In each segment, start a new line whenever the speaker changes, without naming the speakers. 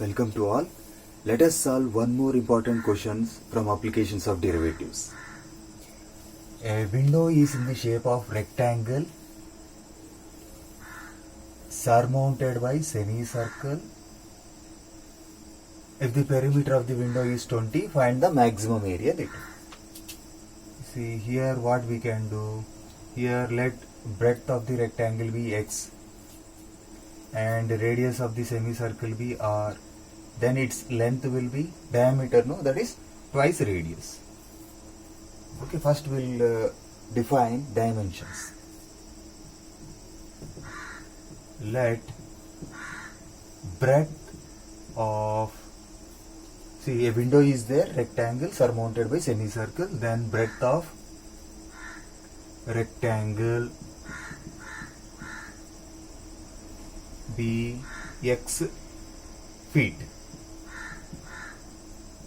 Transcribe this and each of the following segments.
Welcome to all. Let us solve one more important questions from applications of derivatives. A window is in the shape of rectangle surmounted by semicircle. If the perimeter of the window is 20, find the maximum area later. See here what we can do. Here let breadth of the rectangle be x and radius of the semicircle be r. Then its length will be diameter, that is twice radius. Okay, first we'll define dimensions. Let breadth of, see, a window is there, rectangle surmounted by semicircle, then breadth of rectangle be x feet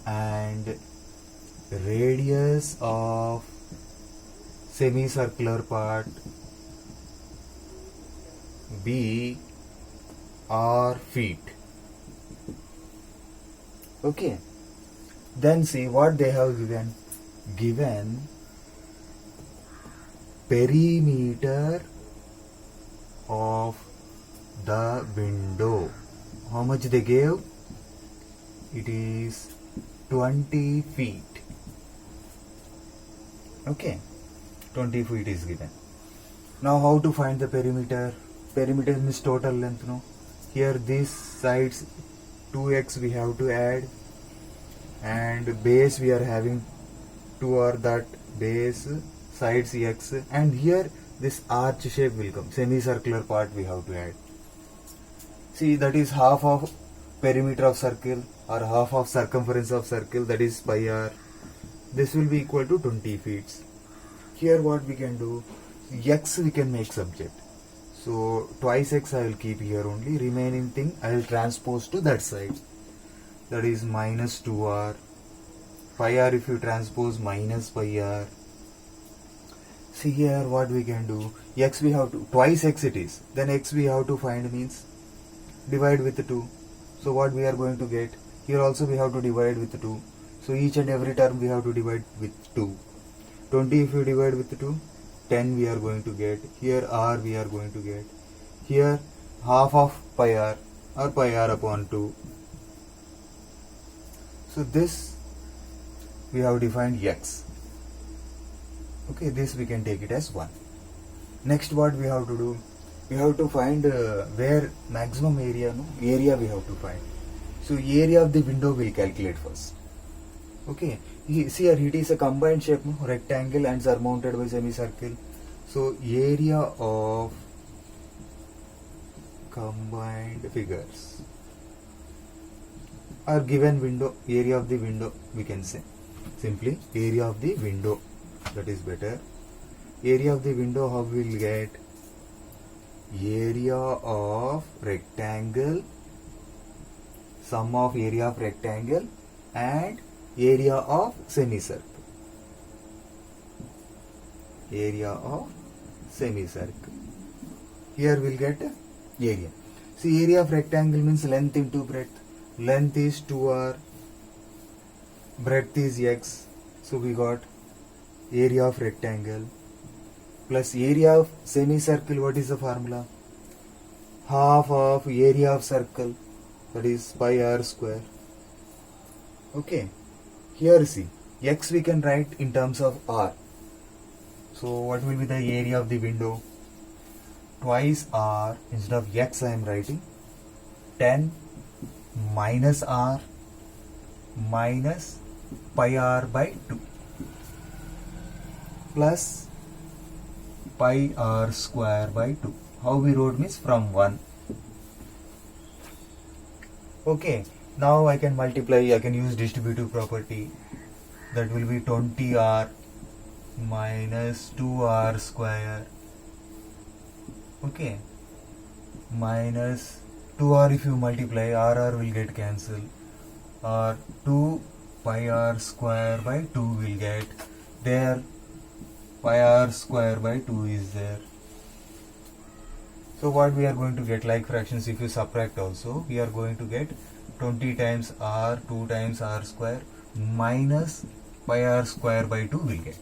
and radius of semicircular part be r feet. Okay, then see what they have given. Given perimeter of the window. How much they gave? It is 20 feet. Okay, 20 feet is given. Now how to find the perimeter? Perimeter means total length, no? Here these sides 2x we have to add, and base we are having 2r, that base, sides x, and here this arch shape will come, semicircular part we have to add. See, that is half of perimeter of circle or half of circumference of circle, that is pi r. This will be equal to 20 feet. Here what we can do, x we can make subject. So twice x I will keep here only, remaining thing I will transpose to that side. That is minus 2r. Pi r if you transpose minus pi r. See here what we can do, x we have to, twice x it is, then x we have to find means divide with 2. So what we are going to get, here also we have to divide with 2. So each and every term we have to divide with 2. 20 if you divide with 2, 10 we are going to get. Here r we are going to get. Here half of pi r or pi r upon 2. So this we have defined x. Okay, this we can take it as 1. Next what we have to do, we have to find where maximum area, area we have to find. So area of the window we'll calculate first. Okay, see here it is a combined shape, rectangle and surmounted by semicircle. So area of combined figures or given window, area of the window we can say. Simply area of the window, that is better. Area of the window, how we will get? Area of rectangle, sum of area of rectangle and area of semicircle. Area of semicircle. Here we'll get area. See, area of rectangle means length into breadth. Length is 2r, breadth is x. So we got area of rectangle plus area of semicircle. What is the formula? Half of area of circle, that is pi r square. Okay, here see, x we can write in terms of r. So what will be the area of the window? Twice r, instead of x I am writing 10 minus r minus pi r by 2 plus pi r square by 2. How we wrote means from 1. Okay, now I can multiply, I can use distributive property. That will be 20r minus 2r square. Okay, minus 2r if you multiply, r will get cancelled. Or 2 pi r square by 2 will get. There pi r square by 2 is there. So what we are going to get, like fractions if you subtract also, we are going to get 20 times r, 2 times r square minus pi r square by 2 will get.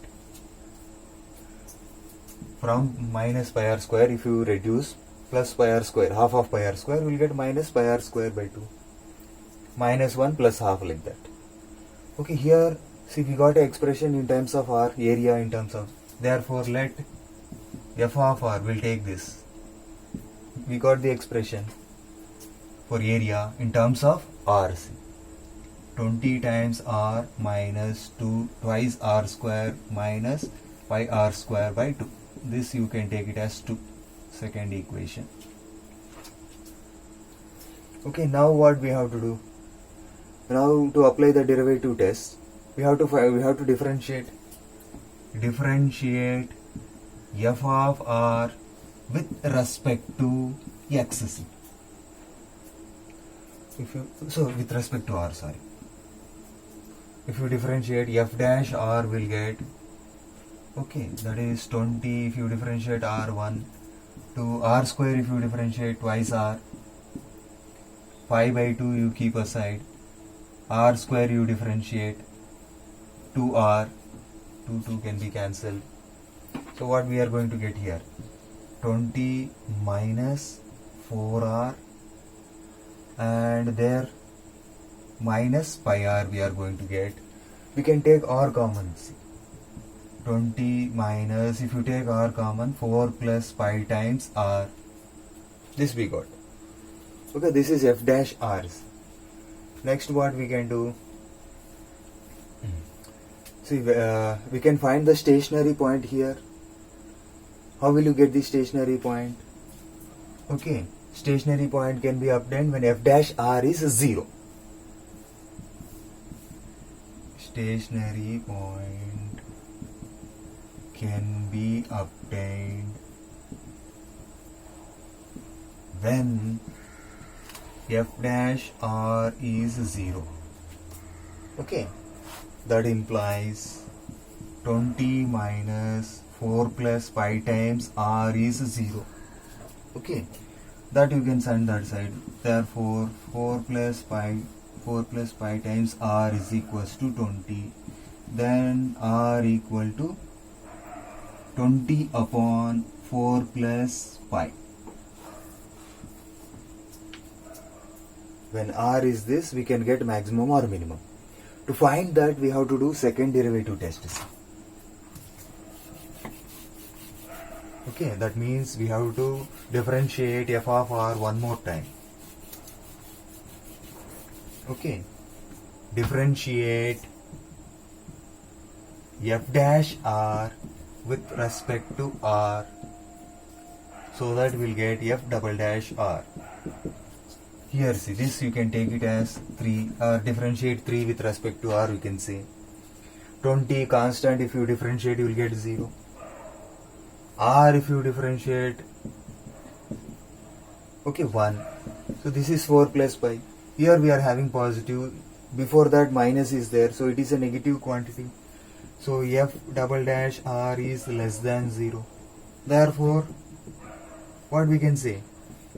From minus pi r square, if you reduce plus pi r square, half of pi r square will get minus pi r square by 2. Minus 1 plus half, like that. Okay, here see we got an expression in terms of r, area in terms of, therefore let f of r, will take this. We got the expression for area in terms of r. 20 times r minus 2 twice r square minus pi r square by 2. This you can take it as 2, second equation. Okay, now what we have to do? Now to apply the derivative test, we have to differentiate f of r with respect to x. With respect to r, sorry. If you differentiate, f dash r will get, okay, that is 20 if you differentiate r1, to r square if you differentiate twice r, pi by 2 you keep aside, r square you differentiate 2r, 2 can be cancelled. So what we are going to get here? 20 minus 4r, and there minus pi r we are going to get. We can take r common. 20 minus, if you take r common, 4 plus pi times r. This we got. Okay, this is f dash r. Next what we can do? See, we can find the stationary point here. How will you get the stationary point? Okay, stationary point can be obtained when f dash r is 0. Stationary point can be obtained when f dash r is 0. Okay, that implies 20 minus 4 plus pi times r is 0. Okay, that you can send that side. Therefore 4 plus pi times r is equals to 20. Then r equal to 20 upon 4 plus pi. When r is this, we can get maximum or minimum. To find that, we have to do second derivative test. Okay, that means we have to differentiate f of r one more time. Okay, differentiate f dash r with respect to r, so that we'll get f double dash r. Here see, this you can take it as 3, or differentiate 3 with respect to r, we can say 20 constant, if you differentiate you will get 0. R if you differentiate, okay, 1. So this is 4 plus pi. Here we are having positive, before that minus is there, so it is a negative quantity. So f double dash r is less than 0. Therefore, what we can say?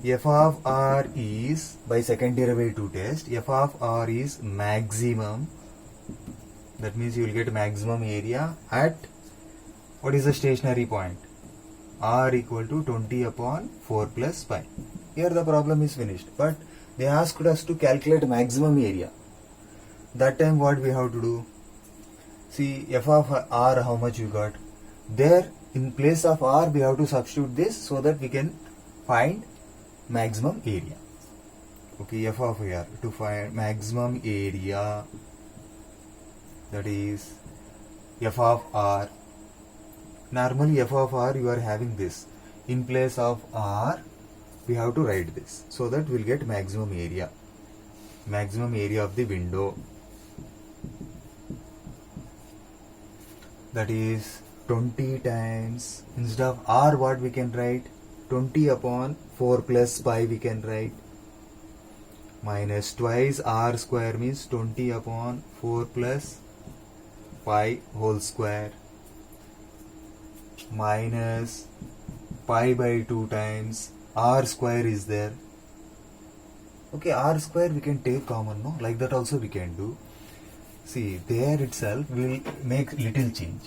F of r is, by second derivative test, f of r is maximum. That means you will get maximum area at, what is the stationary point? R equal to 20 upon 4 plus pi. Here the problem is finished, but they asked us to calculate maximum area. That time what we have to do? See, f of r, how much you got? There, in place of r, we have to substitute this so that we can find maximum area. Okay, f of r, to find maximum area, that is f of r. Normally f of r you are having this. In place of r, we have to write this so that we'll get maximum area. Maximum area of the window, that is 20 times, instead of r what we can write? 20 upon 4 plus pi we can write, minus twice r square means 20 upon 4 plus pi whole square, minus pi by 2 times r square is there, Okay, r square we can take common, no? Like that also we can do. See, there itself will make little change.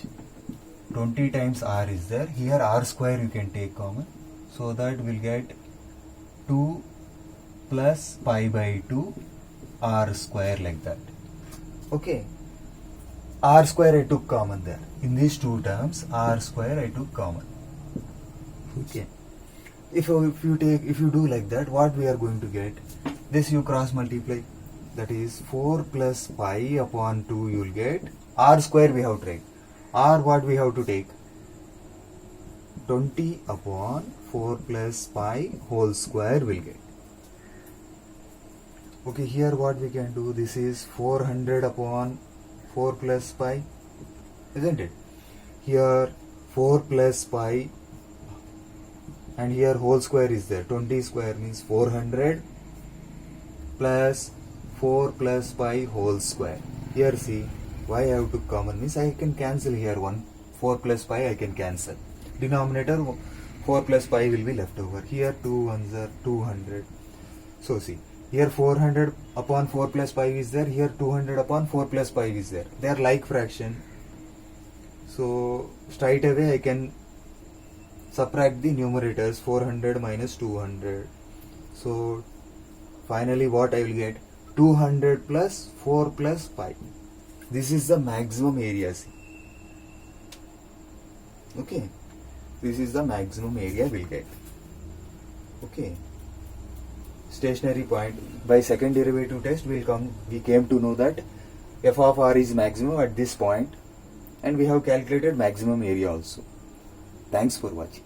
20 times r is there. Here r square you can take common. So that we'll get 2 plus pi by 2 r square like that. Okay. R square I took common there. In these two terms, r square I took common. Okay. If you do like that, what we are going to get? This you cross multiply. That is 4 plus pi upon 2 you will get. R square we have to take. R what we have to take? 20 upon 4 plus pi whole square will get. Okay, here what we can do? This is 400 upon 4 plus pi, isn't it? Here 4 plus pi and here whole square is there. 20 square means 400 plus 4 plus pi whole square. Here see, why I have to common means I can cancel here 1. 4 plus pi I can cancel. Denominator 4 plus pi will be left over. Here 2 ones are 200. So see, here 400 upon 4 plus pi is there. Here 200 upon 4 plus pi is there. They are like fraction. So straight away I can subtract the numerators. 400 minus 200. So finally what I will get? 200 plus 4 plus pi. This is the maximum area. See. Okay. This is the maximum area we'll get. Okay. Stationary point. By second derivative test we came to know that f of r is maximum at this point, and we have calculated maximum area also. Thanks for watching.